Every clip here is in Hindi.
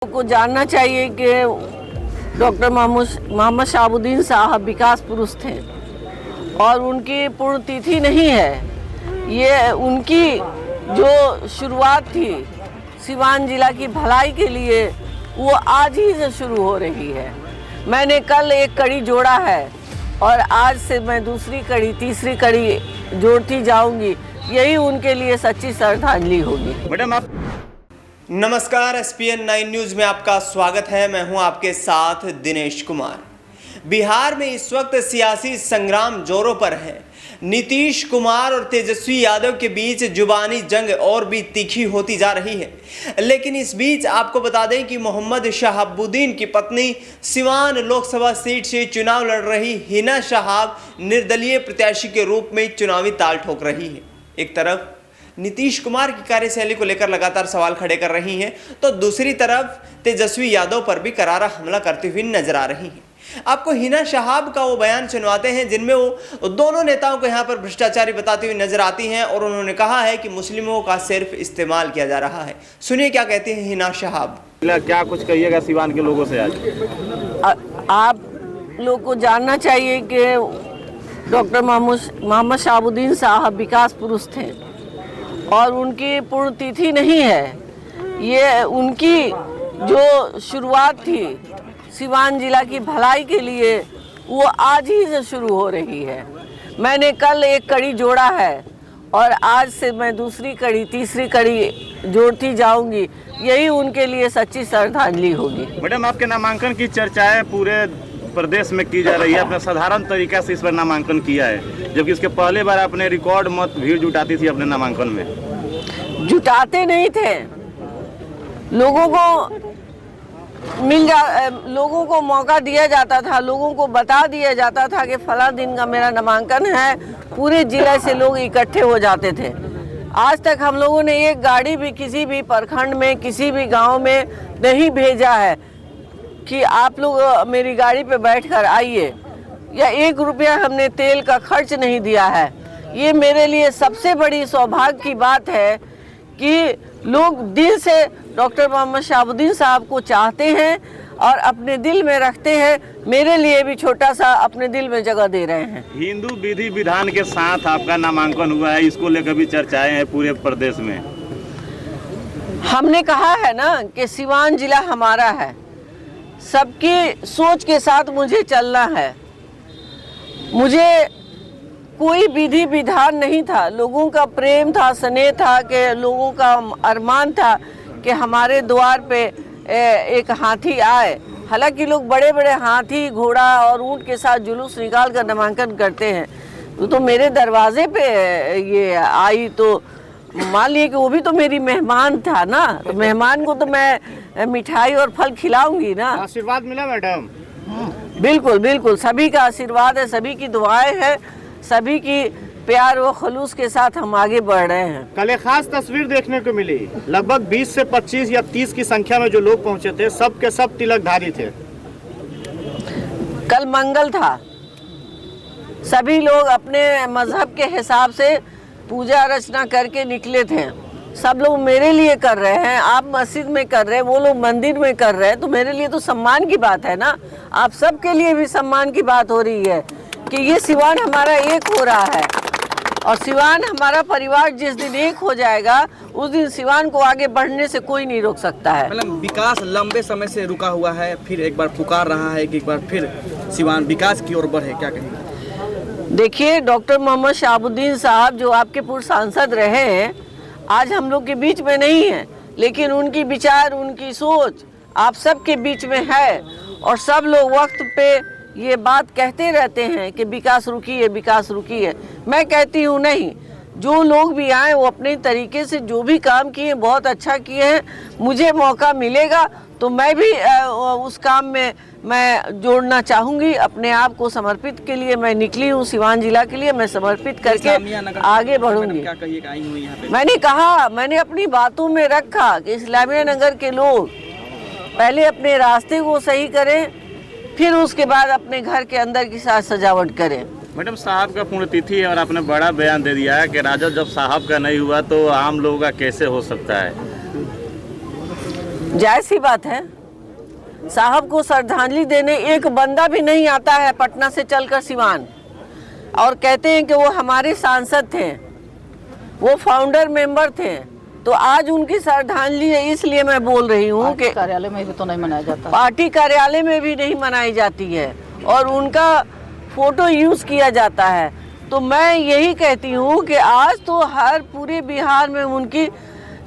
को जानना चाहिए कि डॉक्टर मोहम्मद शहाबुद्दीन साहब विकास पुरुष थे और उनकी पुण्यतिथि नहीं है। ये उनकी जो शुरुआत थी सिवान जिला की भलाई के लिए वो आज ही से शुरू हो रही है। मैंने कल एक कड़ी जोड़ा है और आज से मैं दूसरी कड़ी तीसरी कड़ी जोड़ती जाऊंगी। यही उनके लिए सच्ची श्रद्धांजलि होगी। मैडम आप नमस्कार, SPN 9 न्यूज़ में आपका स्वागत है। मैं हूं आपके साथ दिनेश कुमार। बिहार में इस वक्त सियासी संग्राम जोरों पर है। नीतीश कुमार और तेजस्वी यादव के बीच जुबानी जंग और भी तीखी होती जा रही है। लेकिन इस बीच आपको बता दें कि मोहम्मद शहाबुद्दीन की पत्नी सिवान लोकसभा सीट से चुनाव लड़ रही हिना शहाब निर्दलीय प्रत्याशी के रूप में चुनावी ताल ठोक रही है। एक तरफ नीतीश कुमार की कार्यशैली को लेकर लगातार सवाल खड़े कर रही हैं, तो दूसरी तरफ तेजस्वी यादव पर भी करारा हमला करती हुई नजर आ रही हैं। आपको हिना शहाब का वो बयान सुनवाते हैं जिनमें वो दोनों नेताओं को यहाँ पर भ्रष्टाचारी बताती हुई नजर आती हैं और उन्होंने कहा है कि मुस्लिमों का सिर्फ इस्तेमाल किया जा रहा है। सुनिए क्या कहती हैं हिना शहाब। क्या कुछ कहिएगा सिवान के लोगों से आज? आप लोग को जानना चाहिए कि डॉक्टर मोहम्मद शहाबुद्दीन साहब विकास पुरुष थे और उनकी पुण्यतिथि नहीं है। ये उनकी जो शुरुआत थी सिवान जिला की भलाई के लिए वो आज ही से शुरू हो रही है। मैंने कल एक कड़ी जोड़ा है और आज से मैं दूसरी कड़ी तीसरी कड़ी जोड़ती जाऊंगी। यही उनके लिए सच्ची श्रद्धांजलि होगी। मैडम आपके नामांकन की चर्चाएं पूरे प्रदेश में की जा रही है। आपने साधारण तरीका से इस पर नामांकन किया है, जबकि इसके पहले बार आपने रिकॉर्ड मत भीड़ जुटाती थी अपने नामांकन में। जुटाते नहीं थे, लोगों को मौका दिया जाता था, लोगों को बता दिया जाता था कि फला दिन का मेरा नामांकन है। पूरे जिले से लोग इकट्ठे हो जाते थे। आज तक हम लोगों ने एक गाड़ी भी किसी भी प्रखंड में किसी भी गांव में नहीं भेजा है कि आप लोग मेरी गाड़ी पे बैठकर आइए, या 1 रुपया हमने तेल का खर्च नहीं दिया है। ये मेरे लिए सबसे बड़ी सौभाग्य की बात है कि लोग दिल से डॉक्टर मोहम्मद शहाबुद्दीन साहब को चाहते हैं और अपने दिल में रखते हैं। मेरे लिए भी छोटा सा अपने दिल में जगह दे रहे हैं। हिंदू विधि विधान के साथ आपका नामांकन हुआ है, इसको लेकर भी चर्चाएं हैं पूरे प्रदेश में। हमने कहा है ना कि सिवान जिला हमारा है, सबकी सोच के साथ मुझे चलना है। मुझे कोई विधि विधान नहीं था, लोगों का प्रेम था, स्नेह था, कि लोगों का अरमान था कि हमारे द्वार पे एक हाथी आए। हालांकि लोग बड़े बड़े हाथी घोड़ा और ऊंट के साथ जुलूस निकाल कर नामांकन करते हैं। तो मेरे दरवाजे पे ये आई तो मान लिए कि वो भी तो मेरी मेहमान था ना, तो मेहमान को तो मैं मिठाई और फल खिलाऊंगी ना। आशीर्वाद मिला मैडम? बिल्कुल बिल्कुल, सभी का आशीर्वाद है, सभी की दुआएं हैं, सभी की प्यार व खलूस के साथ हम आगे बढ़ रहे हैं। कल एक खास तस्वीर देखने को मिली। लगभग 20 से 25 या 30 की संख्या में जो लोग पहुंचे थे, सब के सब तिलकधारी थे। कल मंगल था, सभी लोग अपने मजहब के हिसाब से पूजा अर्चना करके निकले थे। सब लोग मेरे लिए कर रहे हैं, आप मस्जिद में कर रहे हैं, वो लोग मंदिर में कर रहे हैं, तो मेरे लिए तो सम्मान की बात है ना। आप सबके लिए भी सम्मान की बात हो रही है कि ये सिवान हमारा एक हो रहा है और सिवान हमारा परिवार जिस दिन एक हो जाएगा उस दिन सिवान को आगे बढ़ने से कोई नहीं रोक सकता है। मतलब विकास लंबे समय से रुका हुआ है, फिर एक बार पुकार रहा है कि एक बार फिर सिवान विकास की ओर बढ़े, क्या कहेंगे? देखिए, डॉक्टर मोहम्मद शहाबुद्दीन साहब जो आपके पूर्व सांसद रहे हैं, आज हम लोग के बीच में नहीं है, लेकिन उनकी विचार उनकी सोच आप सबके बीच में है और सब लोग वक्त पे ये बात कहते रहते हैं कि विकास रुकी है, विकास रुकी है। मैं कहती हूँ नहीं, जो लोग भी आए वो अपने तरीके से जो भी काम किए बहुत अच्छा किए हैं। मुझे मौका मिलेगा तो मैं भी उस काम में मैं जोड़ना चाहूँगी। अपने आप को समर्पित के लिए मैं निकली हूँ, सिवान जिला के लिए मैं समर्पित करके आगे बढ़ूँगी। मैंने कहा, मैंने अपनी बातों में रखा कि इस्लामिया नगर के लोग पहले अपने रास्ते को सही करें, फिर उसके बाद अपने घर के अंदर की साज सजावट करें। मैडम साहब का पुण्यतिथि है और आपने बड़ा बयान दे दिया है कि राजद जब साहब का नहीं हुआ तो आम लोगों का कैसे हो सकता है? जायज़ सी बात है, साहब को श्रद्धांजलि देने एक बंदा भी नहीं आता है पटना से चलकर सिवान, और कहते हैं कि वो हमारे सांसद थे, वो फाउंडर मेंबर थे। तो आज उनकी श्रद्धांजलि है, इसलिए मैं बोल रही हूँ कि कार्यालय में भी तो नहीं मनाया जाता, पार्टी कार्यालय में भी नहीं मनाई जाती है और उनका फोटो यूज़ किया जाता है। तो मैं यही कहती हूँ कि आज तो हर पूरे बिहार में उनकी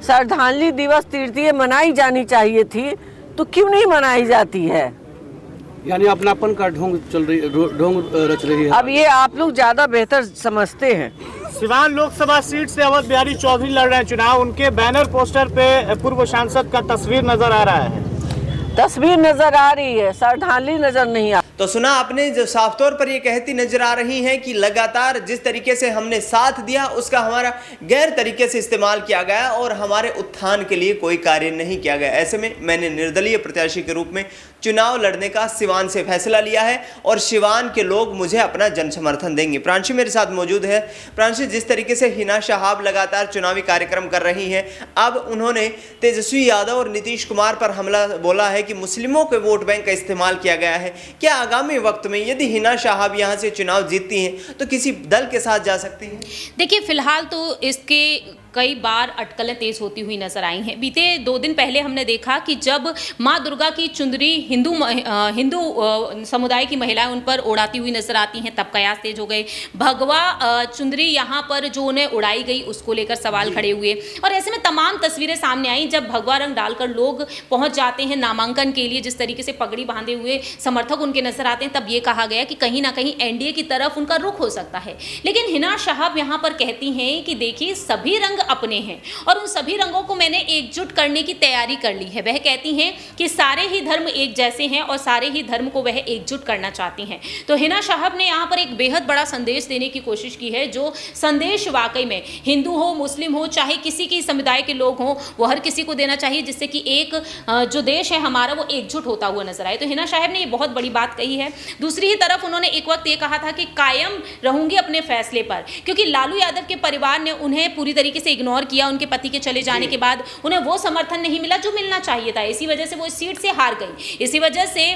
श्रद्धांजलि दिवस तृतीय मनाई जानी चाहिए थी, तो क्यों नहीं मनाई जाती है? यानी अपनापन का ढोंग ढोंग रच रही है। अब ये आप लोग ज़्यादा बेहतर समझते हैं। सिवान लोकसभा सीट से अवध बिहारी चौधरी लड़ रहे हैं चुनाव। उनके बैनर पोस्टर पे पूर्व सांसद का तस्वीर नजर आ रहा है। तस्वीर नजर आ रही है, श्रद्धांजलि नजर नहीं आ। तो सुना आपने, जो साफ तौर पर ये कहती नजर आ रही हैं कि लगातार जिस तरीके से हमने साथ दिया उसका हमारा गैर तरीके से इस्तेमाल किया गया और हमारे उत्थान के लिए कोई कार्य नहीं किया गया। ऐसे में मैंने निर्दलीय प्रत्याशी के रूप में चुनाव लड़ने का सिवान से फैसला लिया है और सिवान के लोग मुझे अपना जन समर्थन देंगे। प्रांशु मेरे साथ मौजूद है। प्रांशु, जिस तरीके से हिना शहाब लगातार चुनावी कार्यक्रम कर रही हैं, अब उन्होंने तेजस्वी यादव और नीतीश कुमार पर हमला बोला है कि मुस्लिमों के वोट बैंक का इस्तेमाल किया गया है। क्या आगामी वक्त में यदि हिना शहाब यहां से चुनाव जीतती हैं तो किसी दल के साथ जा सकती हैं? देखिए, फिलहाल तो इसके कई बार अटकलें तेज होती हुई नजर आई हैं। बीते 2 दिन पहले हमने देखा कि जब माँ दुर्गा की चुंदरी हिंदू समुदाय की महिलाएं उन पर उड़ाती हुई नजर आती हैं, तब कयास तेज हो गए। भगवा चुंदरी यहाँ पर जो उन्हें उड़ाई गई उसको लेकर सवाल खड़े हुए और ऐसे में तमाम तस्वीरें सामने आई जब भगवा रंग डालकर लोग पहुंच जाते हैं नामांकन के लिए, जिस तरीके से पगड़ी बांधे हुए समर्थक उनके नजर आते हैं, तब ये कहा गया कि कहीं ना कहीं एनडीए की तरफ उनका रुख हो सकता है। लेकिन हिना शहाब यहाँ पर कहती हैं कि देखिए, सभी रंग अपने हैं और उन सभी रंगों को मैंने एकजुट करने की तैयारी कर ली है। वह कहती हैं कि सारे ही धर्म एक जैसे हैं और सारे ही धर्म को वह एकजुट करना चाहती हैं। तो हिना शहाब ने यहाँ पर एक बेहद बड़ा संदेश देने की कोशिश की है, जो संदेश वाकई में हिंदू हो, मुस्लिम हो, चाहे किसी की समुदाय के लोग हों, वो हर किसी को देना चाहिए, जिससे कि एक जो देश है हमारा वो एकजुट होता हुआ नजर आए। तो हिना शहाब ने ये बहुत बड़ी बात कही है। दूसरी ही तरफ उन्होंने एक वक्त ये कहा था कि कायम रहूंगी अपने फैसले पर, क्योंकि लालू यादव के परिवार ने उन्हें पूरी तरीके से इग्नोर किया। उनके पति के चले जाने के बाद उन्हें वो समर्थन नहीं मिला जो मिलना चाहिए था। इसी वजह से वो इस सीट से हार गई। इसी वजह से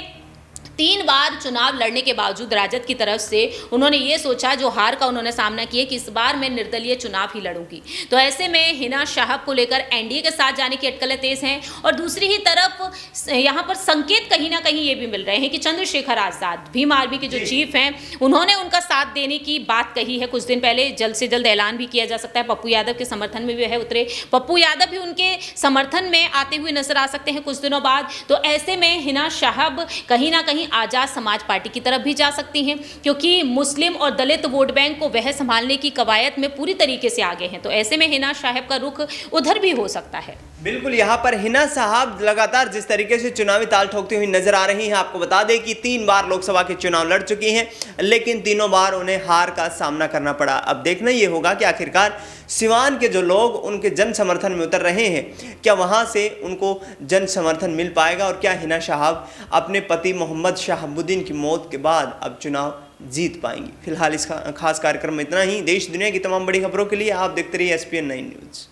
3 बार चुनाव लड़ने के बावजूद राजद की तरफ से उन्होंने ये सोचा, जो हार का उन्होंने सामना किया, कि इस बार मैं निर्दलीय चुनाव ही लड़ूंगी। तो ऐसे में हिना शहाब को लेकर एनडीए के साथ जाने की अटकलें तेज हैं और दूसरी ही तरफ यहाँ पर संकेत कहीं ना कहीं ये भी मिल रहे हैं कि चंद्रशेखर आजाद, भीम आर्मी के जो चीफ हैं, उन्होंने उनका साथ देने की बात कही है। कुछ दिन पहले जल्द से जल्द ऐलान भी किया जा सकता है। पप्पू यादव के समर्थन में भी वह उतरे। पप्पू यादव भी उनके समर्थन में आते हुए नजर आ सकते हैं कुछ दिनों बाद। तो ऐसे में हिना शहाब कहीं ना कहीं आजाद समाज पार्टी की तरफ भी जा सकती हैं, क्योंकि मुस्लिम और दलित वोट बैंक को वह संभालने की कवायद में पूरी तरीके से आगे हैं। तो ऐसे में हिना शहाब का रुख उधर भी हो सकता है। बिल्कुल, यहाँ पर हिना साहब लगातार जिस तरीके से चुनावी ताल ठोकती हुई नजर आ रही हैं, आपको बता दें कि 3 बार लोकसभा के चुनाव लड़ चुकी हैं, लेकिन तीनों बार उन्हें हार का सामना करना पड़ा। अब देखना ये होगा कि आखिरकार सिवान के जो लोग उनके जन समर्थन में उतर रहे हैं, क्या वहाँ से उनको जन समर्थन मिल पाएगा और क्या हिना साहब अपने पति मोहम्मद शहाबुद्दीन की मौत के बाद अब चुनाव जीत पाएंगी। फिलहाल इस खास कार्यक्रम में इतना ही। देश दुनिया की तमाम बड़ी खबरों के लिए आप देखते रहिए SPN 9 न्यूज़।